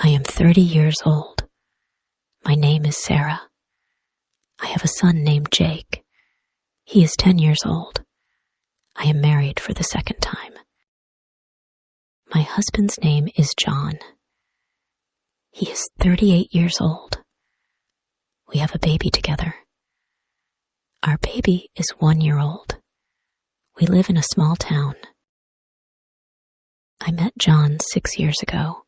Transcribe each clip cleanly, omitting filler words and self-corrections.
I am 30 years old. My name is Sarah. I have a son named Jake. He is 10 years old. I am married for the second time. My husband's name is John. He is 38 years old. We have a baby together. Our baby is 1 year old. We live in a small town. I met John 6 years ago.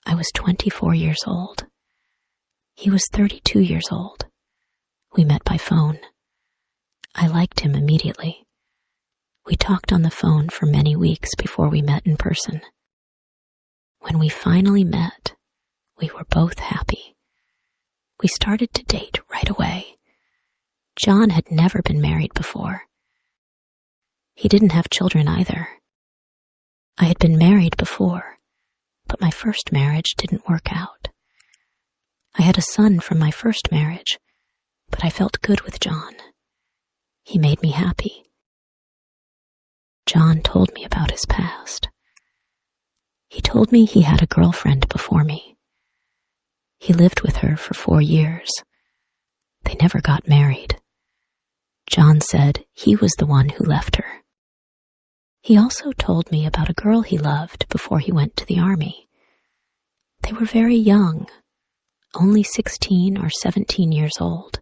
I was 24 years old. He was 32 years old. We met by phone. I liked him immediately. We talked on the phone for many weeks before we met in person. When we finally met, we were both happy. We started to date right away. John had never been married before. He didn't have children either. I had been married before, but my first marriage didn't work out. I had a son from my first marriage, but I felt good with John. He made me happy. John told me about his past. He told me he had a girlfriend before me. He lived with her for 4 years. They never got married. John said he was the one who left her. He also told me about a girl he loved before he went to the army. They were very young, only 16 or 17 years old.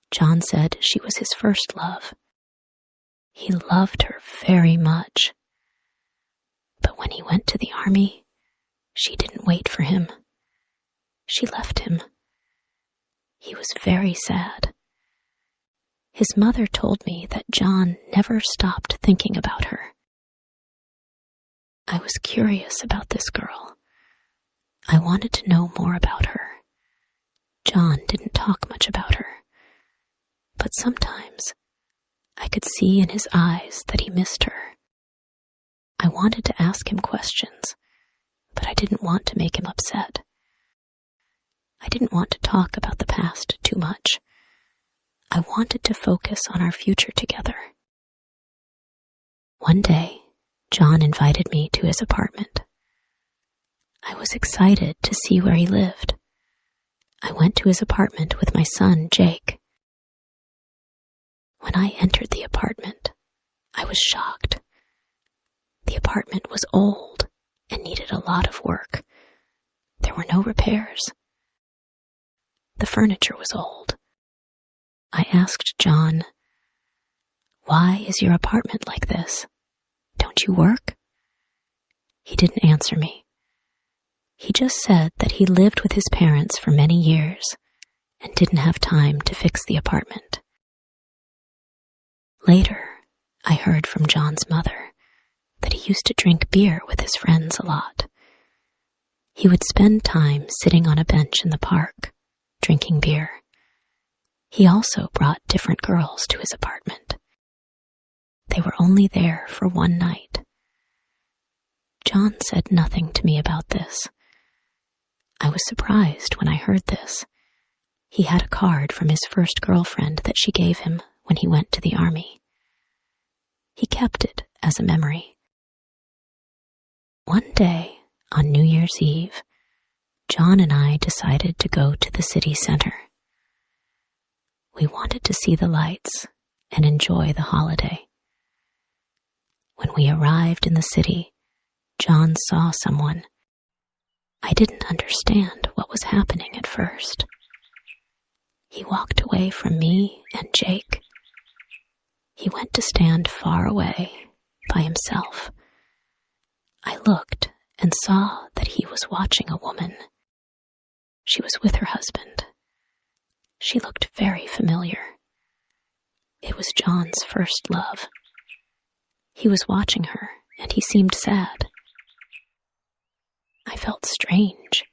John said she was his first love. He loved her very much. But when he went to the army, she didn't wait for him. She left him. He was very sad. His mother told me that John never stopped thinking about her. I was curious about this girl. I wanted to know more about her. John didn't talk much about her, but sometimes I could see in his eyes that he missed her. I wanted to ask him questions, but I didn't want to make him upset. I didn't want to talk about the past too much. I wanted to focus on our future together. One day, John invited me to his apartment. I was excited to see where he lived. I went to his apartment with my son, Jake. When I entered the apartment, I was shocked. The apartment was old and needed a lot of work. There were no repairs. The furniture was old. I asked John, "Why is your apartment like this? Don't you work?" He didn't answer me. He just said that he lived with his parents for many years and didn't have time to fix the apartment. Later, I heard from John's mother that he used to drink beer with his friends a lot. He would spend time sitting on a bench in the park, drinking beer. He also brought different girls to his apartment. They were only there for one night. John said nothing to me about this. I was surprised when I heard this. He had a card from his first girlfriend that she gave him when he went to the army. He kept it as a memory. One day, on New Year's Eve, John and I decided to go to the city center. We wanted to see the lights and enjoy the holiday. When we arrived in the city, John saw someone. I didn't understand what was happening at first. He walked away from me and Jake. He went to stand far away by himself. I looked and saw that he was watching a woman. She was with her husband. She looked very familiar. It was John's first love. He was watching her, and he seemed sad. I felt strange.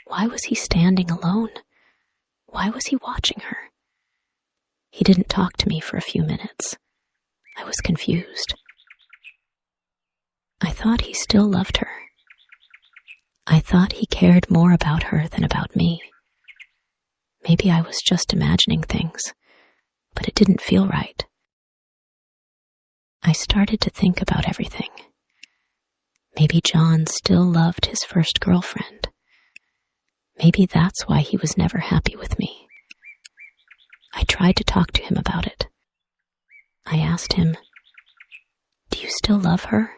Why was he standing alone? Why was he watching her? He didn't talk to me for a few minutes. I was confused. I thought he still loved her. I thought he cared more about her than about me. Maybe I was just imagining things, but it didn't feel right. I started to think about everything. Maybe John still loved his first girlfriend. Maybe that's why he was never happy with me. I tried to talk to him about it. I asked him, "Do you still love her?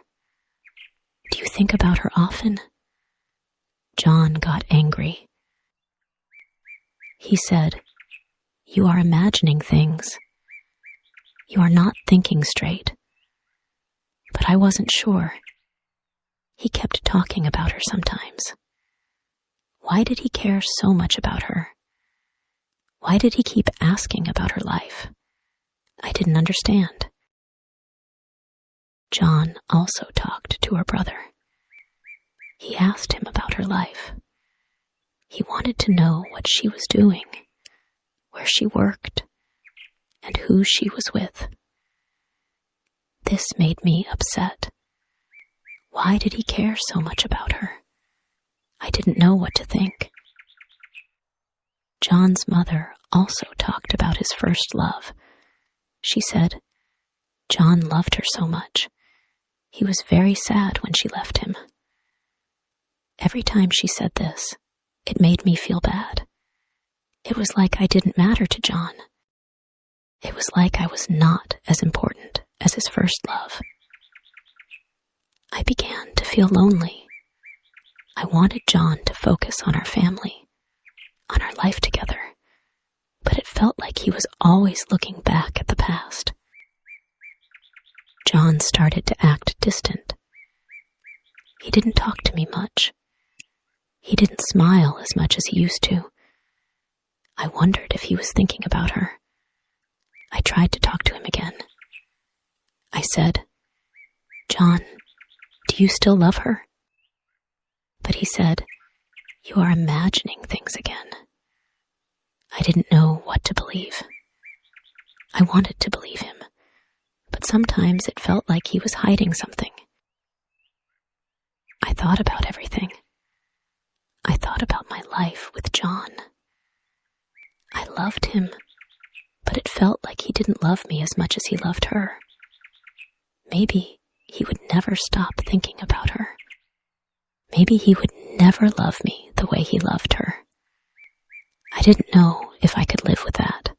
Do you think about her often?" John got angry. He said, "You are imagining things. You are not thinking straight." But I wasn't sure. He kept talking about her sometimes. Why did he care so much about her? Why did he keep asking about her life? I didn't understand. John also talked to her brother. He asked him about her life. He wanted to know what she was doing, where she worked, and who she was with. This made me upset. Why did he care so much about her? I didn't know what to think. John's mother also talked about his first love. She said, John loved her so much. He was very sad when she left him. Every time she said this, it made me feel bad. It was like I didn't matter to John. It was like I was not as important as his first love. I began to feel lonely. I wanted John to focus on our family, on our life together, but it felt like he was always looking back at the past. John started to act distant. He didn't talk to me much. He didn't smile as much as he used to. I wondered if he was thinking about her. I tried to talk to him again. I said, "John, do you still love her?" But he said, "You are imagining things again." I didn't know what to believe. I wanted to believe him, but sometimes it felt like he was hiding something. I thought about everything. I thought about my life with John. I loved him, but it felt like he didn't love me as much as he loved her. Maybe he would never stop thinking about her. Maybe he would never love me the way he loved her. I didn't know if I could live with that.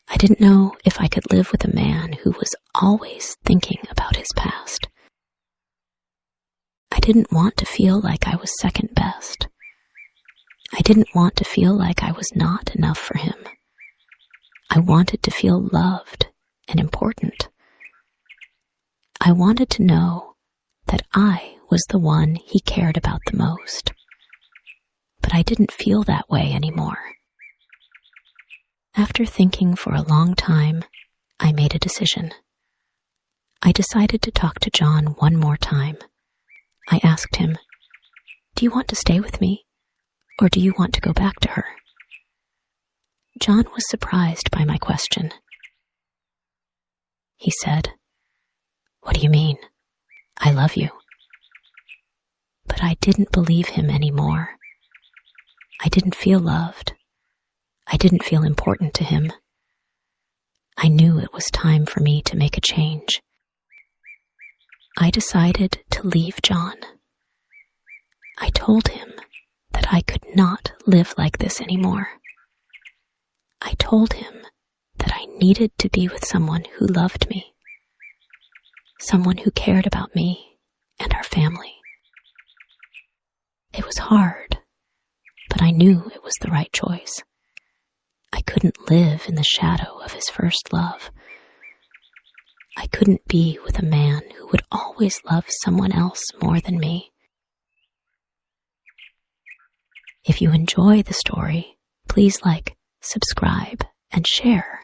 I didn't know if I could live with a man who was always thinking about his past. I didn't want to feel like I was second best. I didn't want to feel like I was not enough for him. I wanted to feel loved and important. I wanted to know that I was the one he cared about the most. But I didn't feel that way anymore. After thinking for a long time, I made a decision. I decided to talk to John one more time. I asked him, "Do you want to stay with me, or do you want to go back to her?" John was surprised by my question. He said, "What do you mean? I love you." But I didn't believe him anymore. I didn't feel loved. I didn't feel important to him. I knew it was time for me to make a change. I decided to leave John. I told him that I could not live like this anymore. I told him that I needed to be with someone who loved me, someone who cared about me and our family. It was hard, but I knew it was the right choice. I couldn't live in the shadow of his first love. I couldn't be with a man who would always love someone else more than me. If you enjoy the story, please like, subscribe, and share.